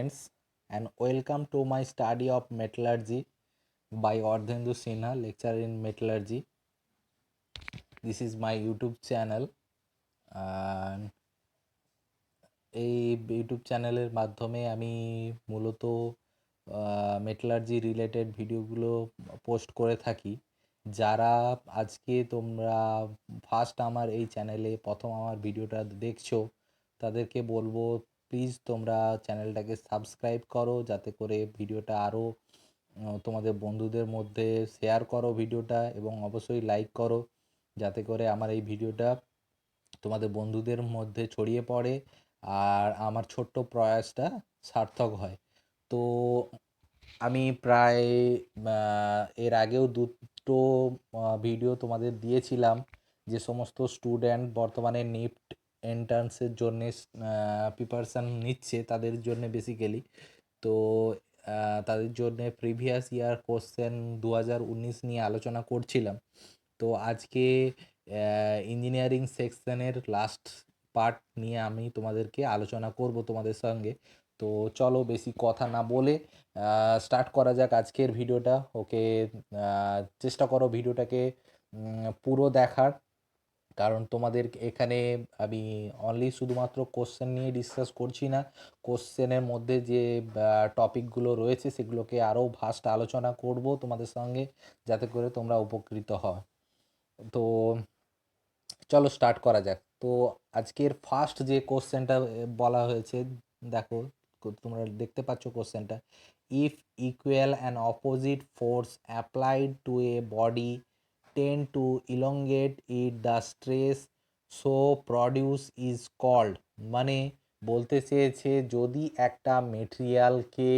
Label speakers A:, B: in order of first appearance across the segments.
A: friends, and welcome to my study of metallurgy by Ardhendu Sinha, lecturer in metallurgy. This is my YouTube channel, and এই YouTube চ্যানেলের মাধ্যমে আমি মূলত metallurgy related ভিডিওগুলো post করে থাকি। যারা আজকে তোমরা ফার্স্ট আমার এই চ্যানেলে প্রথম আমার ভিডিওটা দেখছো, তাদেরকে বলবো প্লিজ তোমরা চ্যানেলটাকে সাবস্ক্রাইব করো, যাতে করে ভিডিওটা আরও তোমাদের বন্ধুদের মধ্যে শেয়ার করো ভিডিওটা, এবং অবশ্যই লাইক করো, যাতে করে আমার এই ভিডিওটা তোমাদের বন্ধুদের মধ্যে ছড়িয়ে পড়ে আর আমার ছোট্ট প্রয়াসটা সার্থক হয়। তো আমি প্রায় এর আগেও দুটো ভিডিও তোমাদের দিয়েছিলাম, যে সমস্ত স্টুডেন্ট বর্তমানে নিফট এন্ট্রান্সের জন্যে প্রিপারেশান নিচ্ছে তাদের জন্য বেসিক্যালি। তো তাদের জন্য প্রিভিয়াস ইয়ার কোশ্চেন 2019 নিয়ে আলোচনা করছিলাম। তো আজকে ইঞ্জিনিয়ারিং সেকশনের লাস্ট পার্ট নিয়ে আমি তোমাদেরকে আলোচনা করব তোমাদের সঙ্গে। তো চলো বেশি কথা না বলে স্টার্ট করা যাক আজকের ভিডিওটা। ওকে, চেষ্টা করো ভিডিওটাকে পুরো দেখার, কারণ তোমাদের এখানে আমি অনলি শুধুমাত্র কোশ্চেন নিয়ে ডিসকাস করছি না, কোশ্চেনের মধ্যে যে টপিকগুলো রয়েছে সেগুলোকে আরও ভাস্ট আলোচনা করব তোমাদের সঙ্গে, যাতে করে তোমরা উপকৃত হও। তো চলো স্টার্ট করা যাক। তো আজকের ফার্স্ট যে কোশ্চেনটা বলা হয়েছে, দেখো তোমরা দেখতে পাচ্ছ কোশ্চেনটা, if equal and opposite force applied to a body tend to elongate it, the stress so produce is called. মানে বলতে চেয়েছে, যদি একটা মেটেরিয়ালকে,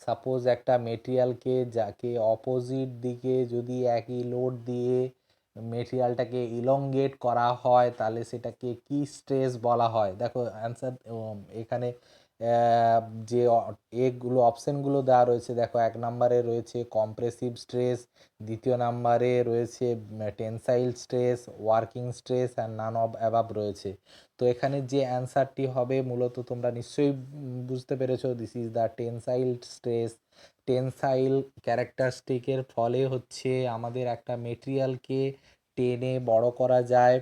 A: সাপোজ একটা মেটেরিয়ালকে যাকে অপোজিট দিকে যদি একই লোড দিয়ে মেটেরিয়ালটাকে ইলংগেট করা হয়, তাহলে সেটাকে কি স্ট্রেস বলা হয়। দেখো অ্যান্সার এখানে যে এগুলো অপশানগুলো দেওয়া রয়েছে, দেখো 1 নম্বরে রয়েছে কম্প্রেসিভ স্ট্রেস, দ্বিতীয় নম্বরে রয়েছে tensile stress, working stress and naan of above রয়েছে। তো এখানে যে অ্যান্সারটি হবে, মূলত তোমরা নিশ্চয়ই বুঝতে পেরেছো, this is the tensile stress. Tensile ক্যারেক্টারিস্টিকের ফলে হচ্ছে আমাদের একটা মেটেরিয়ালকে টেনে বড় করা যায়,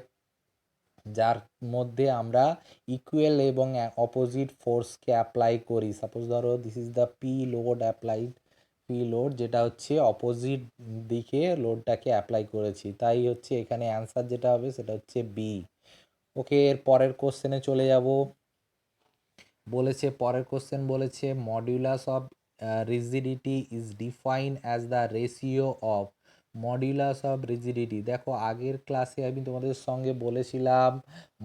A: যার মধ্যে আমরা ইকুয়াল এবং অপোজিট ফোর্সকে অ্যাপ্লাই করি। সাপোজ ধরো this is the P load applied, P load যেটা হচ্ছে অপোজিট দিকে লোডটাকে অ্যাপ্লাই করেছি, তাই হচ্ছে এখানে অ্যান্সার যেটা হবে সেটা হচ্ছে বি। ওকে, এর পরের কোশ্চেনে চলে যাব। বলেছে পরের কোশ্চেন বলেছে, modulus of rigidity is define as the ratio of modulus of rigidity. দেখো আগের ক্লাসে আমি তোমাদের সঙ্গে বলেছিলাম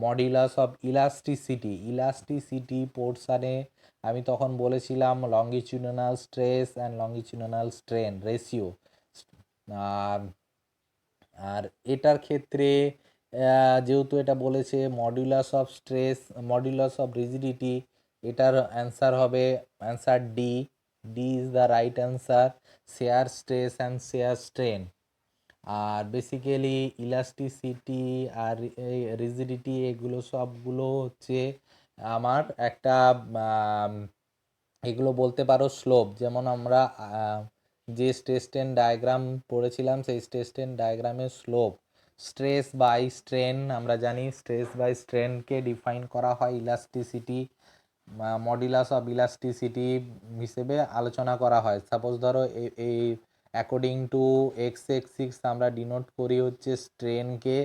A: মডিউলাস অফ ইলাস্টিসিটি, ইলাস্টিসিটি পোর্শানে আমি তখন বলেছিলাম longitudinal stress and longitudinal strain ratio. আর আর এটার ক্ষেত্রে যেহেতু এটা বলেছে modulus of stress, modulus of rigidity, এটার অ্যান্সার হবে answer D. D is the right answer, shear stress and shear strain. আর বেসিক্যালি ইলাস্টিসিটি আর রিজিডিটি এগুলো সবগুলো হচ্ছে আমার একটা এগুলো বলতে পারো স্লোপ। যেমন আমরা যে স্ট্রেন ডায়াগ্রাম পড়েছিলাম, সেই স্ট্রেন ডায়াগ্রামের স্লোপ। স্ট্রেস বাই স্ট্রেন আমরা জানি, স্ট্রেস বাই স্ট্রেনকে ডিফাইন করা হয় ইলাস্টিসিটি, মডিউলাস অফ ইলাস্টিসিটি হিসেবে আলোচনা করা হয়। সাপোজ ধরো এই অ্যাকর্ডিং টু এক্স এক্সিস আমরা ডিনোট করি হচ্ছে স্ট্রেনকে,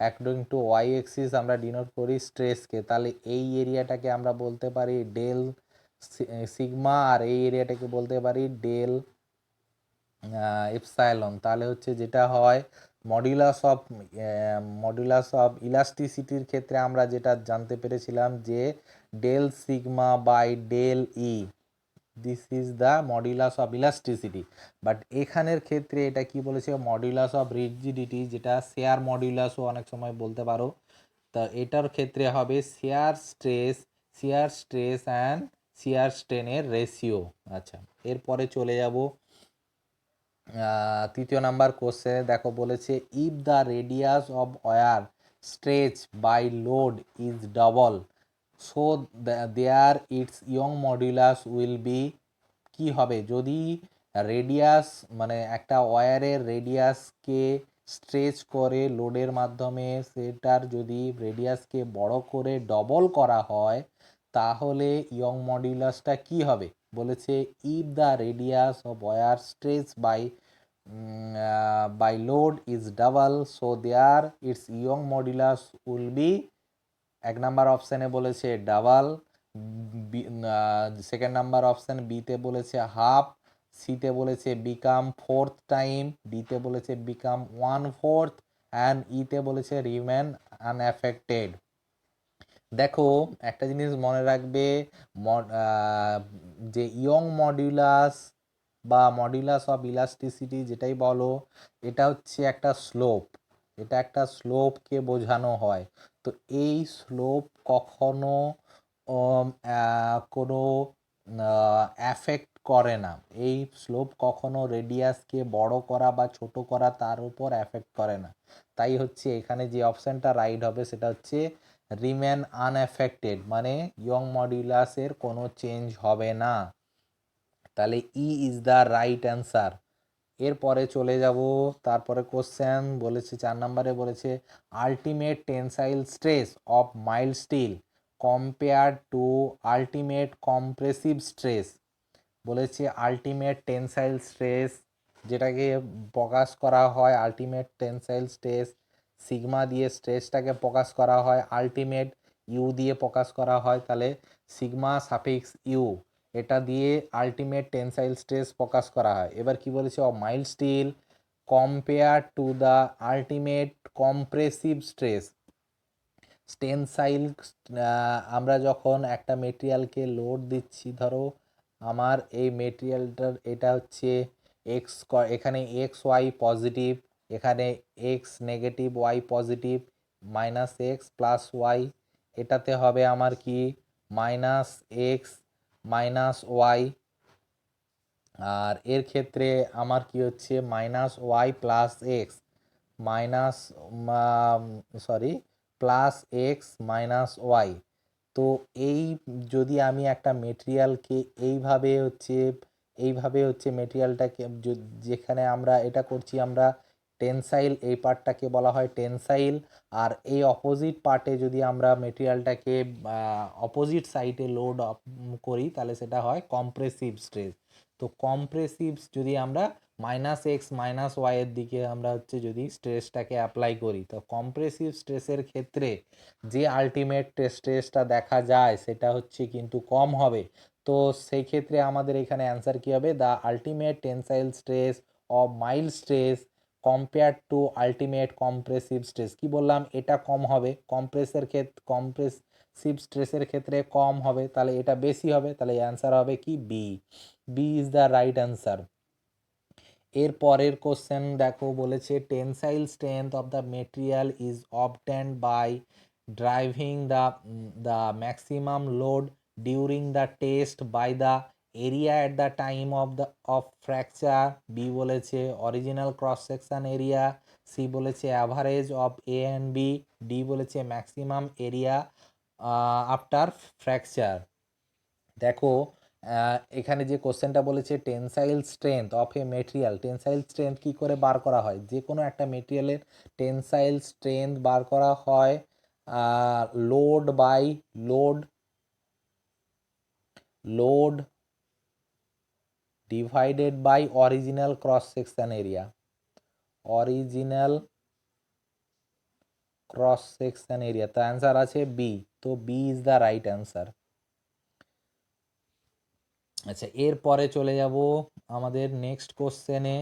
A: অ্যাকর্ডিং টু ওয়াই এক্সিস আমরা ডিনোট করি স্ট্রেসকে। তাহলে এই এরিয়াটাকে আমরা বলতে পারি ডেল সিগমা, আর এই এরিয়াটাকে বলতে পারি ডেল এপসাইলন। তাহলে হচ্ছে যেটা হয় মডিউলাস অফ ইলাস্টিসিটির ক্ষেত্রে আমরা যেটা জানতে পেরেছিলাম যে del sigma by del E, this is the modulus of elasticity. But এখানের ক্ষেত্রে এটা কি বলেছে, মডিউলাস অফ রিজিডিটি, যেটা শেয়ার মডিউলাসও অনেক সময় বলতে পারো। তা এটার ক্ষেত্রে হবে শেয়ার স্ট্রেস অ্যান্ড শেয়ার স্ট্রেনের রেশিও। আচ্ছা, এরপরে চলে যাব তৃতীয় নাম্বার কোশ্চেনে। দেখো বলেছে, if the radius of wire stretch by load is double, so there its Young modulus will be, কি হবে যদি রেডিয়াস মানে একটা ওয়্যারের রেডিয়াসকে স্ট্রেচ করে লোডের মাধ্যমে সেটার যদি রেডিয়াসকে বড় করে ডবল করা হয় তাহলে ইয়ং মডিউলাসটা কি হবে বলেছে, if the radius of wire stretch by load is double so there its Young modulus will be, এক নাম্বার অপশানে বলেছে ডাবল, সেকেন্ড নাম্বার অপশান বিতে বলেছে হাফ, সিতে বলেছে বিকাম ফোর্থ টাইম, ডিতে বলেছে বিকাম ওয়ান ফোর্থ অ্যান্ড ইতে বলেছে রিমেন আনএফেক্টেড। দেখো একটা জিনিস মনে রাখবে, যে ইয়ং মডিউলাস বা মডিউলাস অফ ইলাস্টিসিটি যেটাই বলো, এটা হচ্ছে একটা স্লোপ, এটা একটা স্লোপকে বোঝানো হয়। তো এই স্লোপ কখনো কোনো অ্যাফেক্ট করে না, এই স্লোপ কখনো রেডিয়াসকে বড় করা বা ছোট করা তার উপর অ্যাফেক্ট করে না। তাই হচ্ছে এখানে যে অপশানটা রাইট হবে সেটা হচ্ছে রিমেন আনএফেক্টেড, মানে ইয়ং মডিউলাসের কোনো চেঞ্জ হবে না। তাহলে ই ইজ দ্য রাইট অ্যান্সার। এরপরে চলে যাব, তারপরে কোশ্চেন বলেছে 4 নম্বরে বলেছে ultimate tensile stress of mild still compare to ultimate compressive stress. বলেছে আলটিমেট টেনসাইল স্ট্রেস যেটাকে প্রকাশ করা হয়, আলটিমেট টেনসাইল স্ট্রেস সিগমা দিয়ে স্ট্রেসটাকে প্রকাশ করা হয়, আলটিমেট ইউ দিয়ে প্রকাশ করা হয়, তাহলে সিগমা সাফিক্স ইউ এটা দিয়ে আলটিমেট টেনসাইল স্ট্রেস প্রকাশ করা হয়। এবার কি বলেছে, of mild still compare to the ultimate compressive stress. Tensile, আমরা যখন একটা মেটেরিয়ালকে লোড দিচ্ছি, ধরো আমার এই মেটেরিয়ালটার এটা হচ্ছে এক্স, এখানে এক্স ওয়াই পজিটিভ, এখানে X negative Y positive, minus X plus Y, এটাতে হবে আমার কি মাইনাস এক্স মাইনাস ওয়াই, আর এর ক্ষেত্রে আমার কি হচ্ছে minus Y plus X minus, sorry, plus X minus Y. তো এই যদি আমি একটা মেটেরিয়ালকে এইভাবে হচ্ছে মেটেরিয়ালটাকে যেখানে আমরা এটা করছি আমরা টেনসাইল, এই পার্টটাকে বলা হয় টেনসাইল, আর এই অপোজিট পার্টে যদি আমরা মেটেরিয়ালটাকে অপোজিট সাইডে লোড করি তাহলে সেটা হয় কম্প্রেসিভ স্ট্রেস। তো কম্প্রেসিভ যদি আমরা মাইনাস এক্স মাইনাস ওয়াইয়ের দিকে আমরা হচ্ছে যদি স্ট্রেসটাকে অ্যাপ্লাই করি, তো কম্প্রেসিভ স্ট্রেসের ক্ষেত্রে যে আলটিমেট স্ট্রেসটা দেখা যায় সেটা হচ্ছে কিন্তু কম হবে। তো সেই ক্ষেত্রে আমাদের এখানে অ্যান্সার কী হবে, the ultimate tensile stress of mild stress compare to ultimate compressive stress. কি বললাম, এটা কম হবে, কম্প্রেসিভ স্ট্রেসের ক্ষেত্রে কম হবে, তাহলে এটা বেশি হবে, তাহলে অ্যান্সার হবে কি B, B is the right answer. এর পরের কোশ্চেন দেখো বলেছে tensile strength of the material is obtained by driving the maximum load during the test by the area at the time of fracture. B বলেছে original cross section area, C বলেছে average of A and B, D বলেছে maximum area after fracture. দেখো এখানে যে কোশ্চেনটা বলেছে tensile strength of a material, tensile strength কী করে বার করা হয়, যে কোনো একটা মেটেরিয়ালের টেনসাইল স্ট্রেংথ বার করা হয় load by load divided by original cross section area, original cross section area. তো অ্যান্সার আছে বি, তো B is the right answer. আচ্ছা এরপরে চলে যাব আমাদের নেক্সট কোশ্চেনে।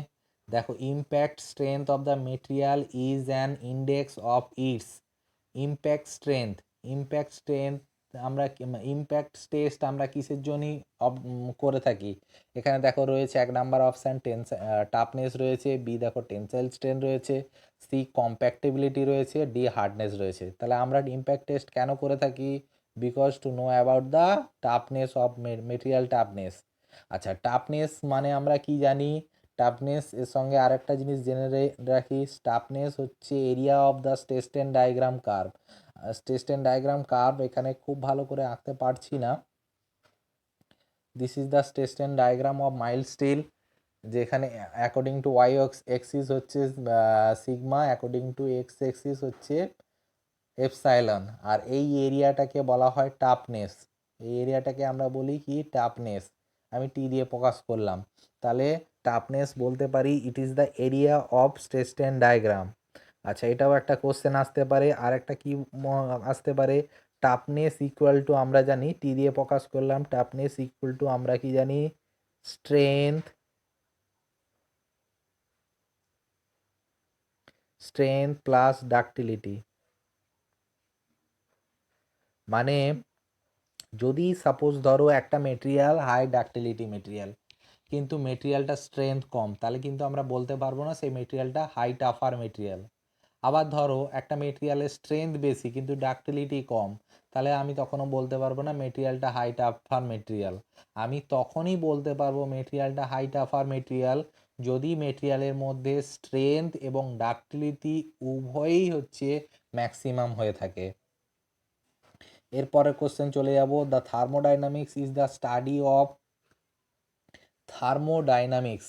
A: দেখো impact strength of the material is an index of its impact strength. Impact strength আমরা ইম্প্যাক্ট টেস্ট আমরা কিসের জন্যই করে থাকি, এখানে দেখো রয়েছে এক নাম্বার অপশান টাফনেস রয়েছে, বি দেখো টেনসাইল স্ট্রেংথ রয়েছে, সি কম্প্যাক্টেবিলিটি রয়েছে, ডি হার্ডনেস রয়েছে। তাহলে আমরা ইম্প্যাক্ট টেস্ট কেন করে থাকি, because to know about the toughness of material toughness. আচ্ছা টাফনেস মানে আমরা কি জানি, টাফনেস এর সঙ্গে আরেকটা জিনিস জেনে রাখি, টাফনেস হচ্ছে area of the stress strain diagram curve. Stress strain diagram curve এখানে খুব ভালো করে আঁকতে পারছি না। This is the stress strain diagram of mild steel, যেখানে অ্যাকর্ডিং টু ওয়াই এক্সিস হচ্ছে sigma, according to X axis হচ্ছে এপসাইলন, আর এই এরিয়াটাকে বলা হয় টাফনেস। এই এরিয়াটাকে আমরা বলি কি টাফনেস, আমি টি দিয়ে প্রকাশ করলাম। তাহলে টাফনেস বলতে পারি it is the area of stress strain diagram. আচ্ছা, এটাও একটা কোশ্চেন আসতে পারে। আর একটা কি আসতে পারে, টাফনেস ইকুয়াল টু, আমরা জানি টি দিয়ে প্রকাশ করলাম, টাফনেস ইকুয়াল টু আমরা কি জানি, স্ট্রেংথ প্লাস ডাক্টিলিটি। মানে যদি সাপোজ ধরো একটা মেটেরিয়াল হাই ডাক্টিলিটি মেটেরিয়াল, কিন্তু মেটেরিয়ালটা স্ট্রেংথ কম, তাহলে কিন্তু আমরা বলতে পারবো না সেই মেটেরিয়ালটা হাই টাফার মেটেরিয়াল। আবার ধরো একটা মেটেরিয়ালের স্ট্রেংথ বেশি কিন্তু ডাক্টিলিটি কম, তাহলে আমি তখনও বলতে পারবো না মেটেরিয়ালটা হাই টাফার মেটেরিয়াল। আমি তখনই বলতে পারবো মেটেরিয়ালটা হাই টাফার মেটেরিয়াল যদি মেটেরিয়ালের মধ্যে স্ট্রেংথ এবং ডাক্টিলিটি উভয়ই হচ্ছে ম্যাক্সিমাম হয়ে থাকে। এরপরের কোশ্চেন চলে যাব, the thermodynamics is the study of thermodynamics.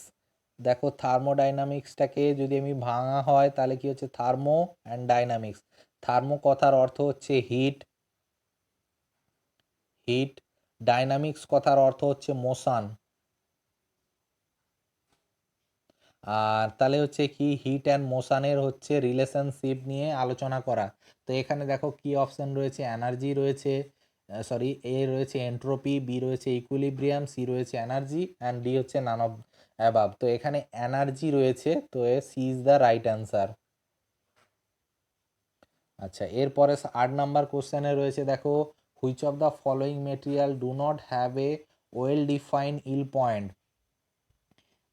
A: দেখো থার্মোডাইনামিক্সটাকে যদি আমি ভাঙা হয় তাহলে কি হচ্ছে, থার্মো অ্যান্ড ডাইনামিক্স। থার্মো কথার অর্থ হচ্ছে হিট, ডাইনামিক্স কথার অর্থ হচ্ছে মোশন। আর তাহলে হচ্ছে কি, হিট অ্যান্ড মোশনের হচ্ছে রিলেশনশিপ নিয়ে আলোচনা করা। তো এখানে দেখো কি অপশন রয়েছে, এনার্জি রয়েছে, সরি, এ রয়েছে এন্ট্রোপি, বি রয়েছে ইকুইলিব্রিয়াম, সি রয়েছে এনার্জি, অ্যান্ড ডি হচ্ছে নান অফ অ্যাবাভ। তো এখানে এনার্জি রয়েছে, তো C is the right answer. আচ্ছা, এরপরে 8 নাম্বার কোশ্চেনে রয়েছে, দেখো which of the following material do not have a well define yield point.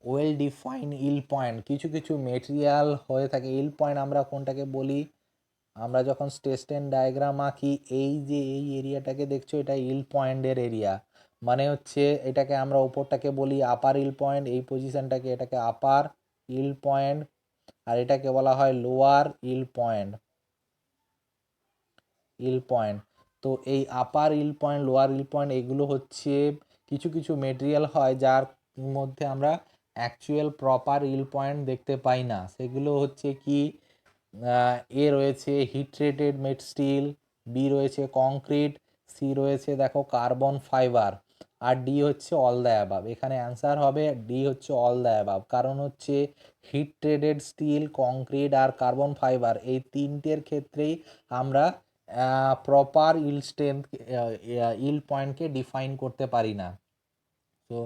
A: Well define yield point, কিছু কিছু মেটেরিয়াল হয়ে থাকে ইল পয়েন্ট, আমরা কোনটাকে বলি, আমরা যখন স্ট্রেন ডায়াগ্রাম আঁকি এই যে এই এরিয়াটাকে দেখছো এটা ইল পয়েন্টের এরিয়া, মানে হচ্ছে এটাকে আমরা ওপরটাকে বলি আপার ইল পয়েন্ট, এই পজিশনটাকে এটাকে আপার ইল পয়েন্ট, আর এটাকে বলা হয় লোয়ার ইল পয়েন্ট। তো এই আপার ইল পয়েন্ট, লোয়ার ইল পয়েন্ট, এগুলো হচ্ছে কিছু কিছু মেটেরিয়াল হয় যার মধ্যে আমরা অ্যাকচুয়াল প্রপার ইল পয়েন্ট দেখতে পাই না। সেগুলো হচ্ছে কি, এ রয়েছে heat treated mat steel, B রয়েছে কংক্রিট, সি রয়েছে দেখো কার্বন ফাইবার, আর ডি হচ্ছে অল দ্য অ্যাবাভ। এখানে অ্যান্সার হবে ডি হচ্ছে অল দ্য অ্যাবাভ। কারণ হচ্ছে হিট ট্রেডেড স্টিল, কংক্রিট আর কার্বন ফাইবার এই তিনটের ক্ষেত্রেই আমরা প্রপার ইল স্ট্রেংথ, ইল পয়েন্টকে ডিফাইন করতে পারি না। তো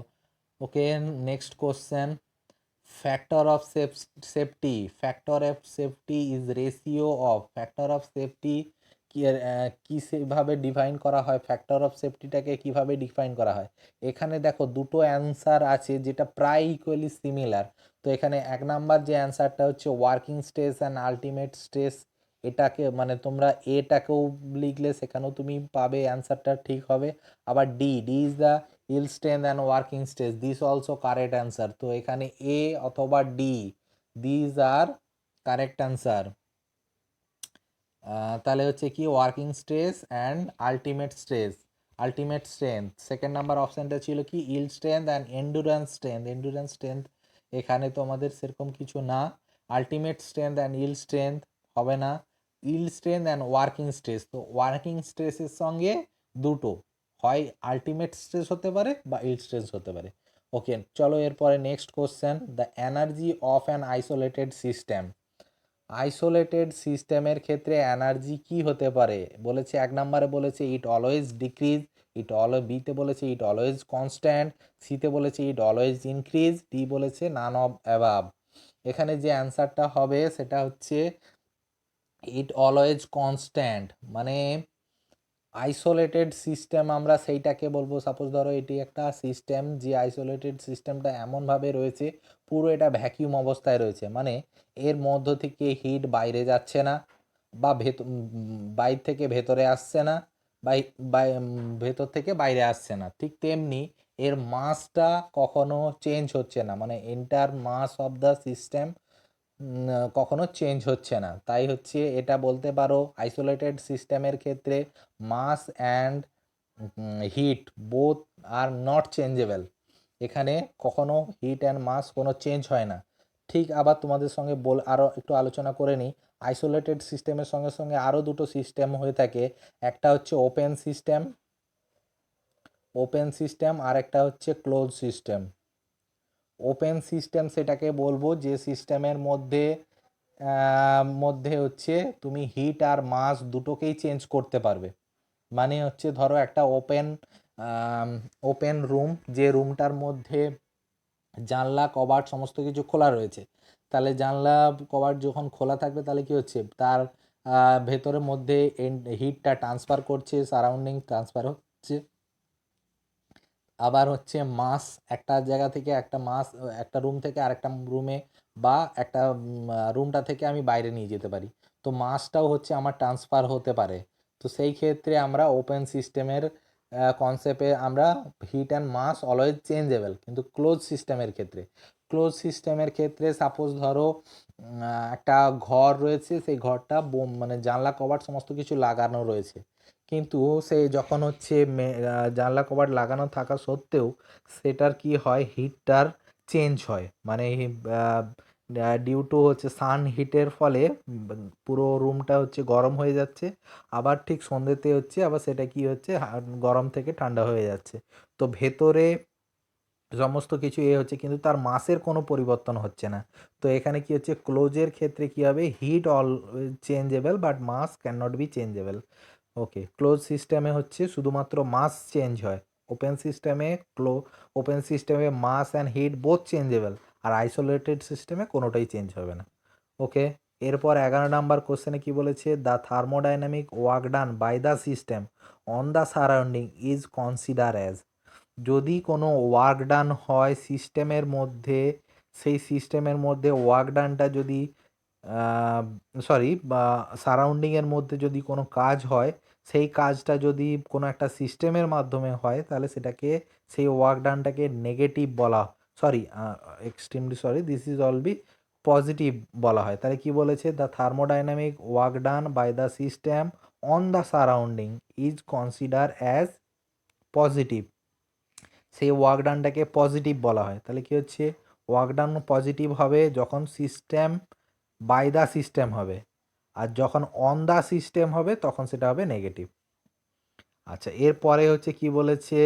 A: okay, next question, factor of safety is ratio of, factor of safety কিভাবে ডিফাইন করা হয়, ফ্যাক্টর অফ সেফটিটাকে কিভাবে ডিফাইন করা হয়। এখানে দেখো দুটো অ্যান্সার আছে যেটা প্রায় ইকুয়ালি সিমিলার। তো এখানে 1 নাম্বার যে অ্যান্সারটা হচ্ছে working stress and ultimate stress, এটাকে মানে তোমরা এটাকেও লিখলে সেখানেও তুমি পাবে অ্যান্সারটা ঠিক হবে। আবার D is the yield strength and working stress, this also correct answer. তো এখানে এ অথবা D, these are correct answer. তাহলে হচ্ছে কি working stress and ultimate strength. 2 number অপশানটা ছিল কি yield strength and endurance strength, এখানে তোমাদের সেরকম কিছু না। Ultimate strength and yield strength হবে না, yield strength and working stress. তো ওয়ার্কিং স্ট্রেসের সঙ্গে দুটো, হয় আলটিমেট স্ট্রেস হতে পারে বা ইল স্ট্রেস হতে পারে। ওকে, চলো এরপরে next question, the energy of an isolated system. Isolated সিস্টেমের ক্ষেত্রে এনার্জি কি হতে পারে বলেছে, 1 নাম্বারে বলেছে ইট অলওয়েজ ডিক্রিজ, বিতে বলেছে ইট অলওয়েজ কনস্ট্যান্ট, সিতে বলেছে ইট অলওয়েজ ইনক্রিজ, ডি বলেছে নান অফ অ্যাবাভ। এখানে যে অ্যান্সারটা হবে সেটা হচ্ছে ইট অলওয়েজ কনস্ট্যান্ট। মানে আইসোলেটেড সিস্টেম আমরা সেইটাকে বলবো, সাপোজ ধরো এটি একটা সিস্টেম, যে আইসোলেটেড সিস্টেমটা এমনভাবে রয়েছে পুরো এটা ভ্যাকিউম অবস্থায় রয়েছে, মানে এর মধ্য থেকে হিট বাইরে যাচ্ছে না বা বাইরে থেকে ভেতরে আসছে না, বা ভেতর থেকে বাইরে আসছে না। ঠিক তেমনি এর মাসটা কখনো চেঞ্জ হচ্ছে না, মানে entire mass of the system কখনো চেঞ্জ হচ্ছে না। তাই হচ্ছে এটা বলতে পারো আইসোলেটেড সিস্টেমের ক্ষেত্রে mass and heat both are not changeable. এখানে কখনো হিট অ্যান্ড মাস কোনো চেঞ্জ হয় না। ঠিক আবার তোমাদের সঙ্গে আরও একটু আলোচনা করে নিই। আইসোলেটেড সিস্টেমের সঙ্গে সঙ্গে আরও দুটো সিস্টেম হয়ে থাকে। একটা হচ্ছে ওপেন সিস্টেম আর একটা হচ্ছে ক্লোজ সিস্টেম। ওপেন সিস্টেম সেটাকে বলবো যে সিস্টেমের মধ্যে হচ্ছে তুমি হিট আর মাস দুটোকেই চেঞ্জ করতে পারবে। মানে হচ্ছে ধরো একটা ওপেন রুম, যে রুমটার মধ্যে জানলা কবাট সমস্ত কিছু খোলা রয়েছে, তাহলে জানলা কবাট যখন খোলা থাকবে তাহলে কি হচ্ছে তার ভেতরের মধ্যে হিটটা ট্রান্সফার করছে, সারাউন্ডিং ট্রান্সফার হচ্ছে। আবার হচ্ছে মাস একটা জায়গা থেকে একটা রুম থেকে আরেকটা রুমে বা একটা রুমটা থেকে আমি বাইরে নিয়ে যেতে পারি, তো মাসটাও হচ্ছে আমার ট্রান্সফার হতে পারে। তো সেই ক্ষেত্রে আমরা ওপেন সিস্টেমের কনসেপ্টে আমরা heat and mass always changeable. কিন্তু ক্লোজ সিস্টেমের ক্ষেত্রে সাপোজ ধরো একটা ঘর রয়েছে, সেই ঘরটা মানে জানলা কবাট সমস্ত কিছু লাগানো রয়েছে, কিন্তু সে যখন হচ্ছে জানলা কবাট লাগানো থাকা সত্ত্বেও সেটার কি হয়, হিটটার চেঞ্জ হয়। মানে ডিউ টু হচ্ছে সান হিটের ফলে পুরো রুমটা হচ্ছে গরম হয়ে যাচ্ছে, আবার ঠিক সন্ধ্যেতে হচ্ছে আবার সেটা কি হচ্ছে গরম থেকে ঠান্ডা হয়ে যাচ্ছে। তো ভেতরে সমস্ত কিছু হচ্ছে, কিন্তু তার মাসের কোনো পরিবর্তন হচ্ছে না। তো এখানে কি হচ্ছে, ক্লোজের ক্ষেত্রে কি হবে, heat all changeable but mass can not be changeable. Okay, close সিস্টেমে হচ্ছে শুধুমাত্র মাস চেঞ্জ হয়। ওপেন সিস্টেমে ওপেন সিস্টেমে mass and heat both changeable. আর আইসোলেটেড সিস্টেমে কোনোটাই চেঞ্জ হবে না। ওকে, এরপর 11 নম্বর কোশ্চেনে কি বলেছে, the thermodynamic work done by the system on the surrounding is consider as. যদি কোনো ওয়ার্ক ডান হয় সিস্টেমের মধ্যে, সেই সিস্টেমের মধ্যে ওয়ার্ক ডানটা যদি বা সারাউন্ডিংয়ের মধ্যে যদি কোনো কাজ হয়, সেই কাজটা যদি কোনো একটা সিস্টেমের মাধ্যমে হয়, তাহলে সেটাকে সেই ওয়ার্ক ডানটাকে নেগেটিভ বলা, sorry extremely sorry, this is all be positive বলা হয়। তাহলে কি বলেছে, the thermodynamic work done by the system on the surrounding is consider as positive. সেই ওয়ার্ক ডানটাকে পজিটিভ বলা হয়। তাহলে কি হচ্ছে, ওয়ার্ক ডান পজিটিভ হবে যখন সিস্টেম বাই দ্য সিস্টেম হবে, আর যখন অন দ্য সিস্টেম হবে তখন সেটা হবে নেগেটিভ। আচ্ছা, এরপরে হচ্ছে কি বলেছে,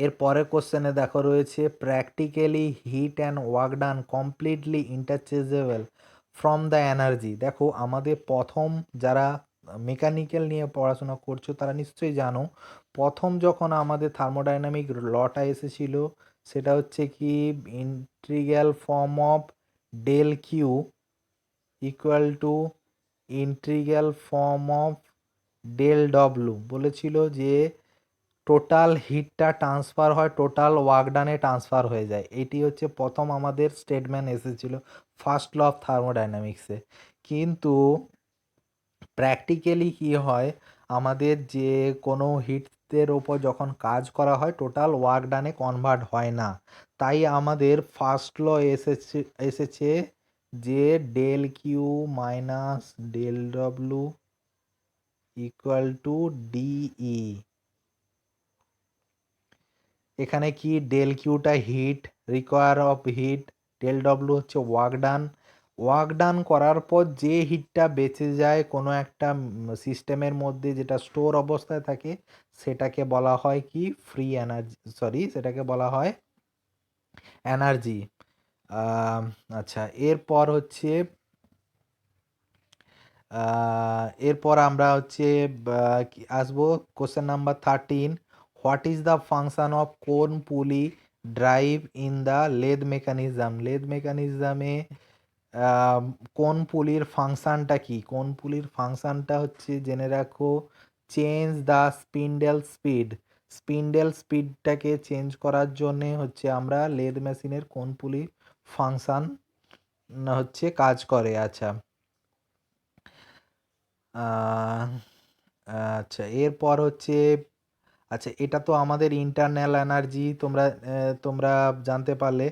A: এর পরের কোশ্চেনে দেখো রয়েছে, practically heat and work done completely interchangeable from the energy. দেখো আমাদের প্রথম যারা মেকানিক্যাল নিয়ে পড়াশোনা করছো তারা নিশ্চয়ই জানো, প্রথম যখন আমাদের থার্মোডাইনামিক লটা এসেছিল সেটা হচ্ছে কি, integral form of del Q equal to integral form of del W বলেছিল যে টোটাল হিটটা ট্রান্সফার হয় টোটাল ওয়ার্ক ডানে ট্রান্সফার হয়ে যায়। এটি হচ্ছে প্রথম আমাদের স্টেটমেন্ট এসেছিল ফার্স্ট ল অফ থার্মোডাইনামিক্সে। কিন্তু প্র্যাকটিক্যালি কি হয়, আমাদের যে কোনো হিটের ওপর যখন কাজ করা হয় টোটাল ওয়ার্ক ডানে কনভার্ট হয় না। তাই আমাদের ফার্স্ট ল এসেছে যে del Q minus del W equal to d E. এখানে কি ডেল কিউটা heat, require of heat, del W হচ্ছে ওয়ার্ক ডান করার পর যে হিটটা বেঁচে যায় কোনো একটা সিস্টেমের মধ্যে যেটা স্টোর অবস্থায় থাকে সেটাকে বলা হয় কি, ফ্রি এনার্জি, সরি সেটাকে বলা হয় এনার্জি। আচ্ছা, এরপর হচ্ছে এরপর আমরা হচ্ছে আসবো question number 13, what is the function of কোন পুলি ড্রাইভ ইন দ্য লেদ মেকানিজমে কোন পুলির ফাংশনটা কি, কোন পুলির ফাংশনটা হচ্ছে জেনে রাখো, চেঞ্জ দ্য স্পিন্ডেলটাকে চেঞ্জ করার জন্যে হচ্ছে আমরা লেদ মেশিনের কোন পুলি ফাংশন হচ্ছে কাজ করে। আচ্ছা, আচ্ছা এরপর হচ্ছে, আচ্ছা এটা তো আমাদের ইন্টারনাল এনার্জি তোমরা জানতে পারলে।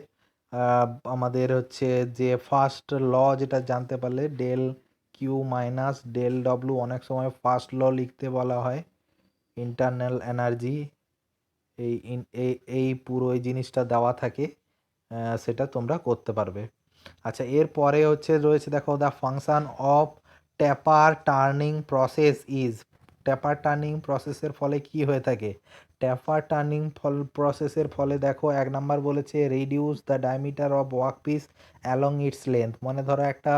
A: আমাদের হচ্ছে যে ফার্স্ট ল যেটা জানতে পারলে del Q minus del W, অনেক সময় ফার্স্ট ল লিখতে বলা হয়। ইন্টারনাল এনার্জি, এই পুরো এই জিনিসটা দেওয়া থাকে, সেটা তোমরা করতে পারবে। আচ্ছা, এরপরে হচ্ছে রয়েছে দেখো the function of taper turning process is. Taper turning প্রসেসের ফলে কি হয়ে থাকে? ট্যাপার টার্নিং প্রসেসের ফলে দেখো 1 নাম্বার বলেছে reduce the diameter of workpiece along it's length. মানে ধরো একটা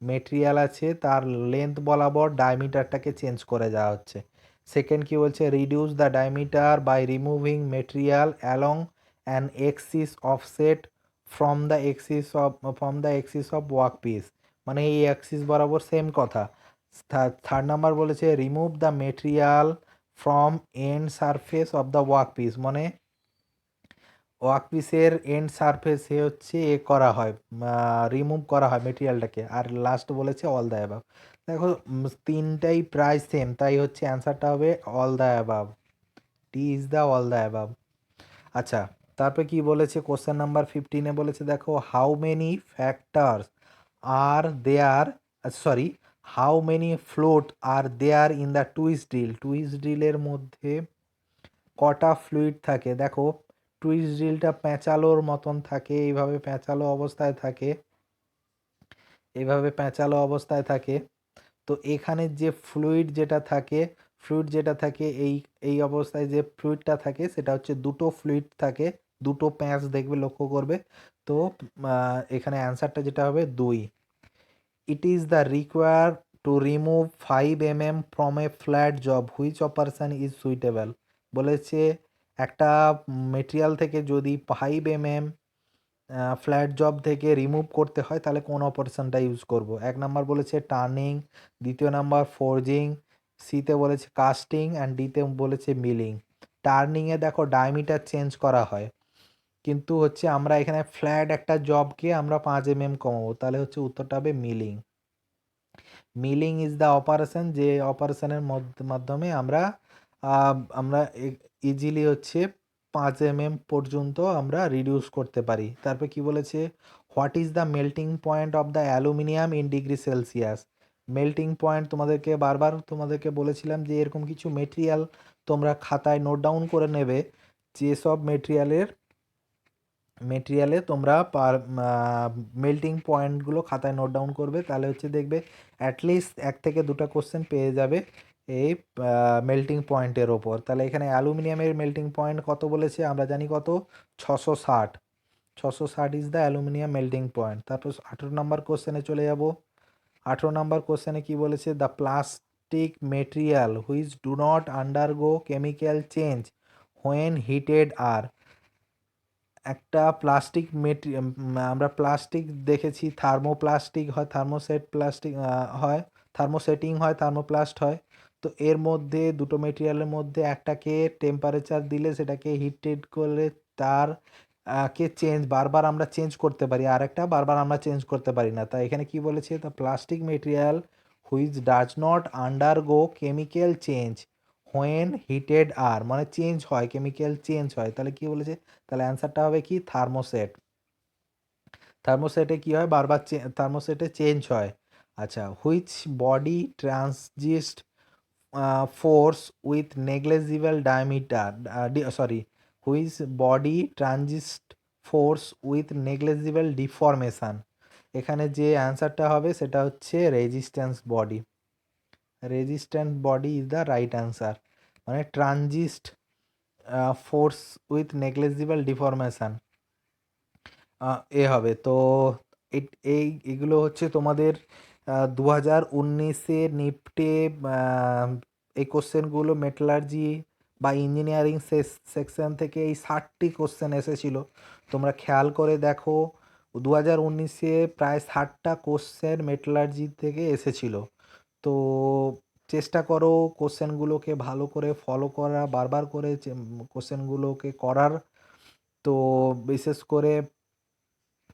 A: মেটেরিয়াল আছে, তার লেন্থ বরাবর ডায়ামিটারটাকে চেঞ্জ করে দেওয়া হচ্ছে। সেকেন্ড কি বলছে? Reduce the diameter by removing material along an axis offset from the axis of work piece. মানে এই অ্যাক্সিস বরাবর সেম কথা। থার্ড নাম্বার বলেছে remove the material from end surface of the work piece. মানে ওয়ার্কপিসের and সারফেসে হচ্ছে করা হয়, রিমুভ করা হয় মেটেরিয়ালটাকে। আর লাস্ট বলেছে অল দ্য অ্যাবাভ। দেখো তিনটাই প্রায় সেম, তাই হচ্ছে অ্যান্সারটা হবে all the above. D is the all the above. আচ্ছা, তারপরে কি বলেছে কোশ্চেন নাম্বার 15-এ বলেছে দেখো how many factors are there, sorry, how many float are there in the twist drill. Twist ড্রিলের মধ্যে কটা ফ্লুইড থাকে? দেখো টুইস্ট ড্রিলটা প্যাঁচালোর মতন থাকে, এইভাবে প্যাঁচালো অবস্থায় থাকে, এইভাবে প্যাঁচালো অবস্থায় থাকে। তো এখানে যে ফ্লুইড যেটা থাকে এই এই অবস্থায় যে ফ্লুইডটা থাকে সেটা হচ্ছে দুটো ফ্লুইড থাকে, দুটো প্যাঁচ দেখবে, লক্ষ্য করবে। তো এখানে অ্যান্সারটা যেটা হবে 2। It is the require to remove 5 mm from a flat job which operation is suitable. বলেছে একটা মেটেরিয়াল থেকে যদি 5 mm ফ্ল্যাট জব থেকে রিমুভ করতে হয় তাহলে কোন অপারেশনটা ইউজ করব? 1 নাম্বার বলেছে টার্নিং, দ্বিতীয় নাম্বার ফোরজিং, সিতে বলেছে কাস্টিং অ্যান্ড ডিতে বলেছে মিলিং। টার্নিংয়ে দেখো ডায়ামিটার চেঞ্জ করা হয়, কিন্তু হচ্ছে আমরা এখানে ফ্ল্যাট একটা জবকে আমরা 5 mm কমাবো, তাহলে হচ্ছে উত্তরটা হবে milling. Milling is the operation, যে অপারেশনের মাধ্যমে আমরা আমরা ইজিলি হচ্ছে 5 mm পর্যন্ত আমরা রিডিউস করতে পারি। তারপর কি বলেছে what is the melting point of the aluminium in degree Celsius. Melting point তোমাদেরকে বলেছিলাম যে এরকম কিছু মেটেরিয়াল তোমরা খাতায় নোট ডাউন করে নেবে, যেসব মেটেরিয়ালে তোমরা মেল্টিং পয়েন্টগুলো খাতায় নোট ডাউন করবে, তাহলে হচ্ছে দেখবে অ্যাটলিস্ট 1 থেকে 2টা কোশ্চেন পেয়ে যাবে এই মেল্টিং পয়েন্টের ওপর। তাহলে এখানে অ্যালুমিনিয়ামের মেল্টিং পয়েন্ট কত বলেছে? আমরা জানি কত, 660। 660 is the aluminium melting point. তারপর 18 নম্বর কোশ্চেনে চলে যাব। 18 নম্বর কোশ্চেনে কি বলেছে? The plastic material which do not undergo chemical change when heated are. একটা প্লাস্টিক আমরা প্লাস্টিক দেখেছি, থার্মোপ্লাস্টিক হয়, হয়, থার্মোসেটিং হয়, থার্মোপ্লাস্ট হয়। তো এর মধ্যে দুটো মেটেরিয়ালের মধ্যে একটাকে টেম্পারেচার দিলে সেটাকে হিটেড করলে তার কে বারবার আমরা চেঞ্জ করতে পারি, আর একটা বারবার আমরা চেঞ্জ করতে পারি না। তাই এখানে কি বলেছে? The plastic material which does not undergo chemical change when heated are, মানে চেঞ্জ হয়, কেমিক্যাল চেঞ্জ হয়। তাহলে কি বলেছে? তাহলে অ্যান্সারটা হবে কি থার্মোসেট। থার্মোসেটে কি হয়? বারবার থার্মোসেটে চেঞ্জ হয়। আচ্ছা, which body transmits force with negligible diameter, sorry, which body transmits force with negligible deformation. এখানে যে অ্যান্সারটা হবে সেটা হচ্ছে resistance body. Resistant body is the right answer. মানে transmits force with negligible deformation হবে। তো এইগুলো হচ্ছে তোমাদের 2019-এ নিফটে এই কোশ্চেনগুলো মেটালার্জি বা ইঞ্জিনিয়ারিং সেকশন থেকে এই 60টি কোশ্চেন এসেছিল। তোমরা খেয়াল করে দেখো 2019-এ প্রায় 60টা কোশ্চেন মেটালার্জি থেকে এসেছিল। তো চেষ্টা করো কোশ্চেনগুলোকে ভালো করে ফলো করা, বারবার করে কোশ্চেনগুলোকে করার। তো বিশেষ করে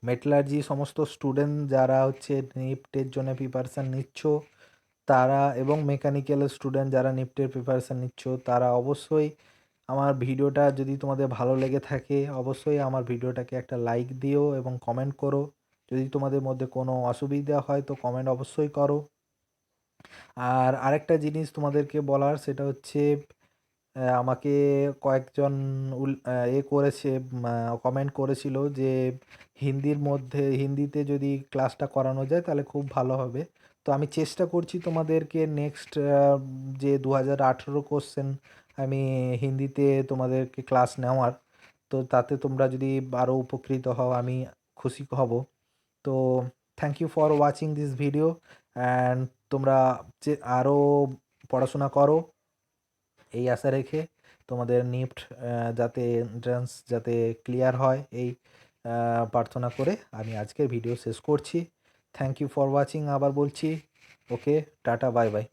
A: মেটালার্জি সমস্ত স্টুডেন্ট যারা হচ্ছে নিফটের জন্য প্রিপারেশান নিচ্ছ তারা, এবং মেকানিক্যাল স্টুডেন্ট যারা নিফটের প্রিপারেশান নিচ্ছ তারা অবশ্যই আমার ভিডিওটা যদি তোমাদের ভালো লেগে থাকে অবশ্যই আমার ভিডিওটাকে একটা লাইক দিও এবং কমেন্ট করো। যদি তোমাদের মধ্যে কোনো অসুবিধা হয় তো কমেন্ট অবশ্যই করো। আর আরেকটা জিনিস তোমাদেরকে বলার সেটা হচ্ছে আমাকে কয়েকজন করেছে, কমেন্ট করেছিল যে হিন্দিতে যদি ক্লাসটা করানো যায় তাহলে খুব ভালো হবে। তো আমি চেষ্টা করছি তোমাদেরকে নেক্সট যে 2018 কোশ্চেন আমি হিন্দিতে তোমাদেরকে ক্লাস নেওয়ার। তো তাতে তোমরা যদি আরও উপকৃত হও আমি খুশি হব। তো thank you for watching this video and তোমরা যে আরও পড়াশোনা করো এই আশা রেখে তোমাদের নিফট যাতে এন্ট্রান্স যাতে ক্লিয়ার হয় এই প্রার্থনা করে আমি আজকের ভিডিও শেষ করছি। থ্যাংক ইউ ফর ওয়াচিং আবার বলছি। ওকে, টাটা, বাই বাই।